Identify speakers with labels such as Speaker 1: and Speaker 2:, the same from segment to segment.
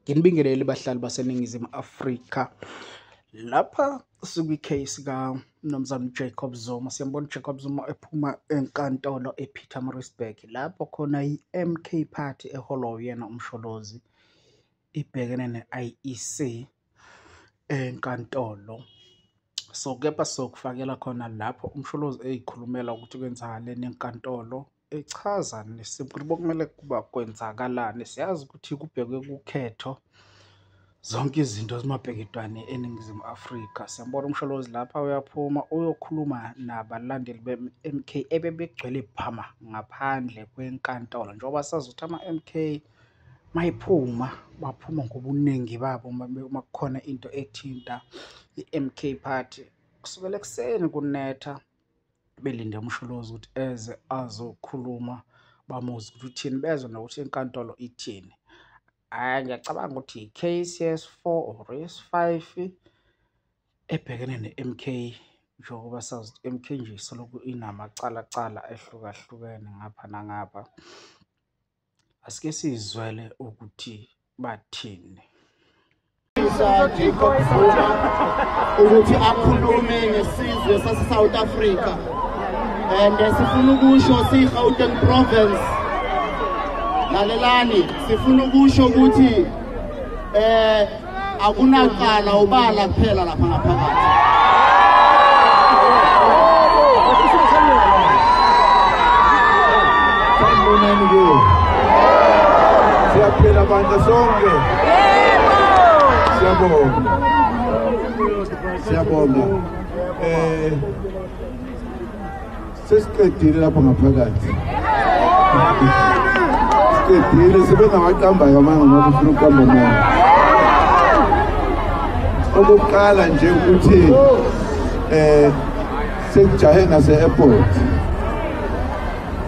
Speaker 1: Nginibingelele bahlali baseningizimu Afrika. Lapha case ka Mnumzane Jacob Zuma. Siyambona Jacob Zuma ephuma enkantolo ePietermaritzburg. Lapho khona i-MK Party eholo yena umsholozi ibhekene ne-IEC enkantolo. So kepha sokufakela khona lapho umsholozi eyikhulumela ukuthi kwenzakaleni enkantolo, echaza nesimpilo bokumele kuba kwenzakalani. Siyazi ukuthi kubhekwe kukhetho zonke izinto zimabheketwane eningizimu Afrika. Siyambona umsholozi lapha uyaphuma uyokhuluma nabalandeli be-MK ebebegcwele phama ngaphandle kwenkantolo, njengoba sazi ukuthi ama-MK mayiphuma baphuma ngobuningi babo uma kukhona into ethinta i-MK Party. Kusukela ekuseni kunetha belinde umsholozi ukuthi eze azokhuluma, bamuzi ukuthi uthini, bezwe nokuthi inkantolo ithini. Ngiyacabanga ukuthi i-case yes 4 or yes 5 ebhekene ne-MK, njengoba sazi ukuthi MK nje soloko inamacala ehlukahlukene ngapha nangapha. Asike sizwele ukuthi bathini.
Speaker 2: Jacob Zuma ukuthi akhulume ngesizwe sase-South Africa, and sifuna ukusho si-Gauteng province. Lalelani, sifuna ukusho ukuthi akunaqala ubala kuphela lapha ngaphakathi.
Speaker 3: Sanibonani ke. Siyaphila abantu sonke. Siyabonga. Sesiqedile lapha ngaphakathi. Siqedile sebengamaqamba amanga ngoba ufuna ukuqamba manje. Okuqala nje ukuthi sekujahe ngase-airport.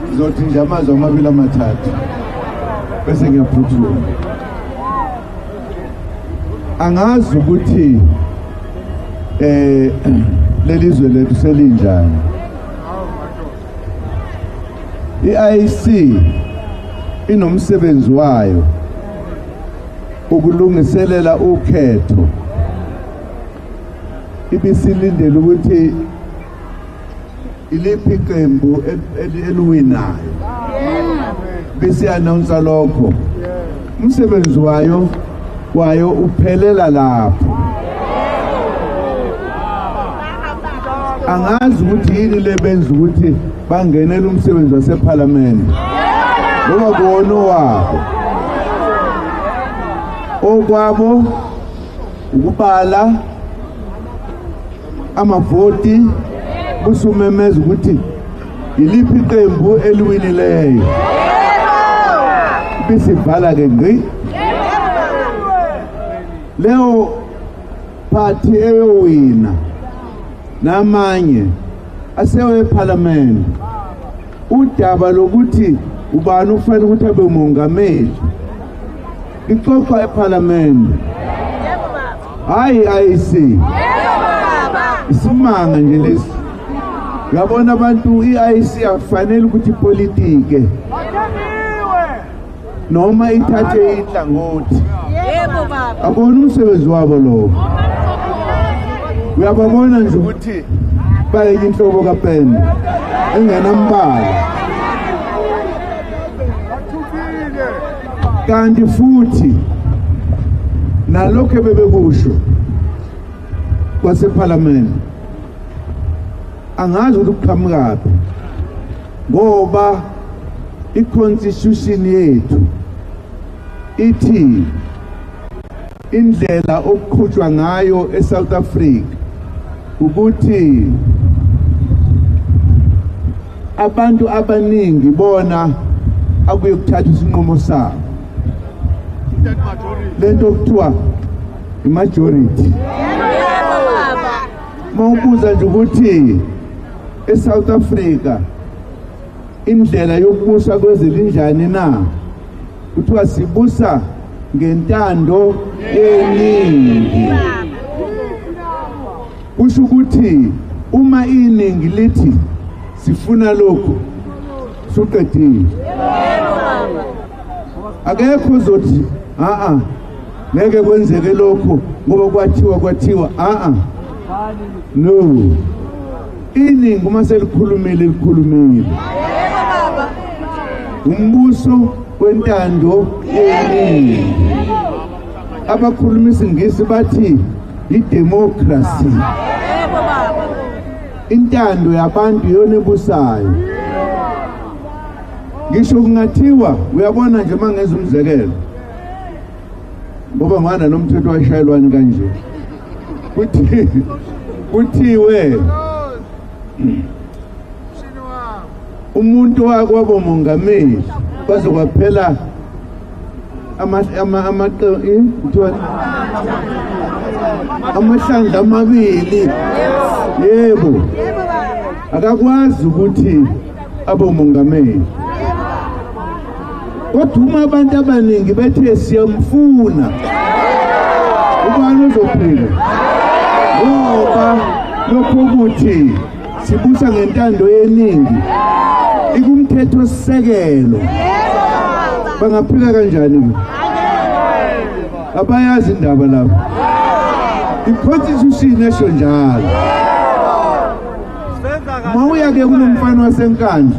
Speaker 3: Ngizothi nje amazwi amabili amathathu bese ngiyaphuthuma. Angazi ukuthi lelizwe lethu selinjani. I-IEC inomsebenzi wayo ukulungiselela ukhetho. Ibisilindele ukuthi iliphi iqembu eliwinayo, bese announce lokho. Umsebenzi wayo uphelela lapho. Angazi ukuthi yini lebenza ukuthi bangenele umsebenzi waseParliament ngoba bona wabo okwabo ukubala amavoti kusumemeza ukuthi iliphi iqembu eliwinileyo, bisivala ke ngqi leo party eyowina namanye asewe eParliament. Udaba lokuthi ubani ufanele ukuthi abe umongameli ixoxa eParliament, hayi IEC. Isimanga nje lesi. Ngiyabona abantu i-IEC akufanele ukuthi politike noma ithathe inhlangothi. Yebo baba. Abona umsebenzi wabo lo. Uyababona nje ukuthi bayenye inhlobo kapende engenambala. Kanti futhi nalokho ebebekusho kwaseParliament angazi ukuthi kuqhamukaphi, ngoba i-constitution yethu ithi indlela okukhutshwa ngayo eSouth Africa ukuthi abantu abaningi bona akuyokuthatha isinqumo sabo, lento okuthiwa i-majority. Mawubuza nje ukuthi eSouth Africa indlela yokubusa kwezelinjani na, kuthiwa sibusa ngentando yeningi. Usho ukuthi uma iningi lithi sifuna lokhu suqedile. Akekho uzothi ngeke kwenzeke lokho ngoba kwathiwa no iningi uma selikhulumile umbuso wentando yeningi abakhuluma isingisi bathi idemocracy intando yabantu yona ebusayo ngisho kungathiwa uyabona nje mangeza umzekelo ngoba ngana nomthetho washayelwani kanje kuthiwe umuntu wabo mongameli bazokwaphela amahlandla amabili yebo akakwazi ukuthi abomongameli kodwa uma abantu abaningi bethe siyamfuna ubani uzophila ngoba lokho ukuthi sibusa ngentando yeningi ikumthetho sisekelo bangaphika kanjani abayazi indaba lapho iconstitution esho njalo mawuya ke kunomfana wasenkandla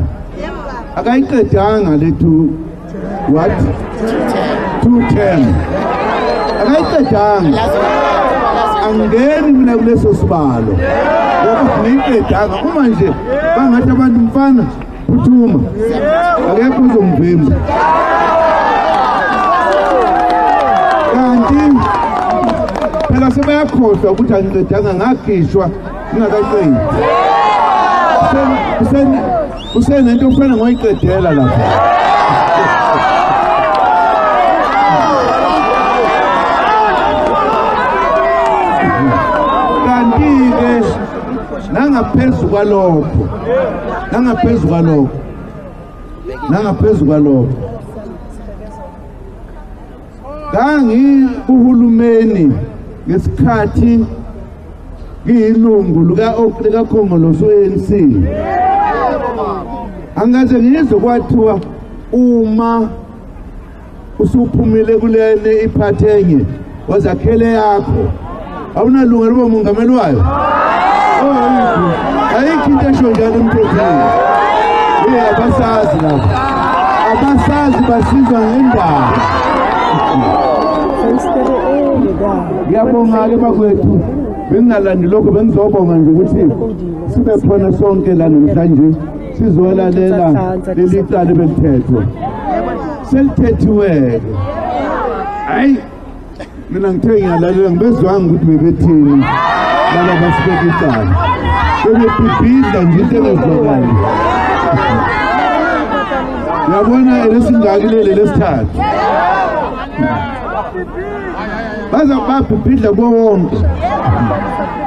Speaker 3: akayiqedanga lethu what 210 akayiqedanga angeni mina kuleso sibalo ngoba ngiyiqedanga uma nje bangathi abantu mfana uthuma akekho uzongivimba kanti phela sebayakhohlwa ukuthi angiqedanga ngakhishwa ngingakaqedi usenento ofana ngoyiqedela lapha kanti-ke nangaphezu kwalokho uhulumeni ngesikhathi ngiyilungu likakhongolose ANC angaze ngizwe kwathiwa uma usuphumile kulene iphathenye wazakhele yakho awunalungelo loba umongameli wayo ayikho into esho njalo emthethweni abasazi lapha abasazi basizwa ngendaba ngiyabonga-ke bakwethu bengingalandi lokho bengizobonga nje ukuthi sibe khona sonke la namhlanje sizolalela leli cala belithethwa selithethiwe-ke hayi mina ngithe ngiyalalela ngibezwanga ukuthi bebethini laba basibeka icala bebebhibhidla nje into engezwakali uyabona lesingaki leli lesithathu baza babhibhidla kuwonke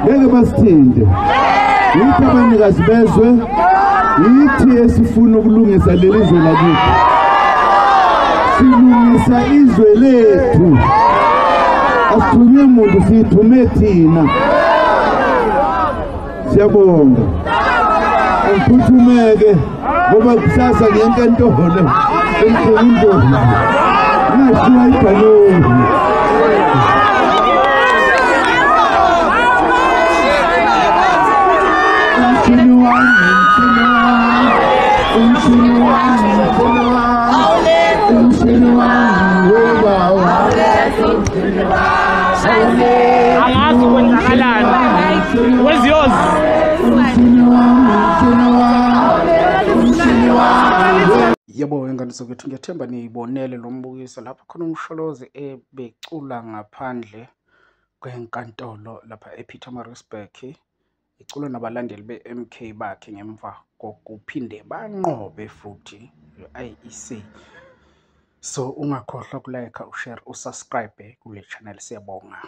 Speaker 3: ngeke basithinte yithi abanikazi bezwe yithi esifuna ukulungisa leli zwe lakithi silungisa izwe lethu asithunywe muntu siyithume thina siyabonga angiphuthumeke ngoba kusasa ngenkantolo emkhulu ngashiwa ibhaloni
Speaker 4: angazi kwenzakalani where's yours
Speaker 1: yebo ingane zokwethu ngiyathemba niyibonele lo mbukiso lapho khona umsholozi ebecula ngaphandle kwenkantolo lapha ePietermaritzburg icula nabalandeli be-MK bakhe ngemva kokuphinde banqobe futhi IEC. So ungakhohlwa ukulike, ushare, usubscribe kule channel. Siyabonga.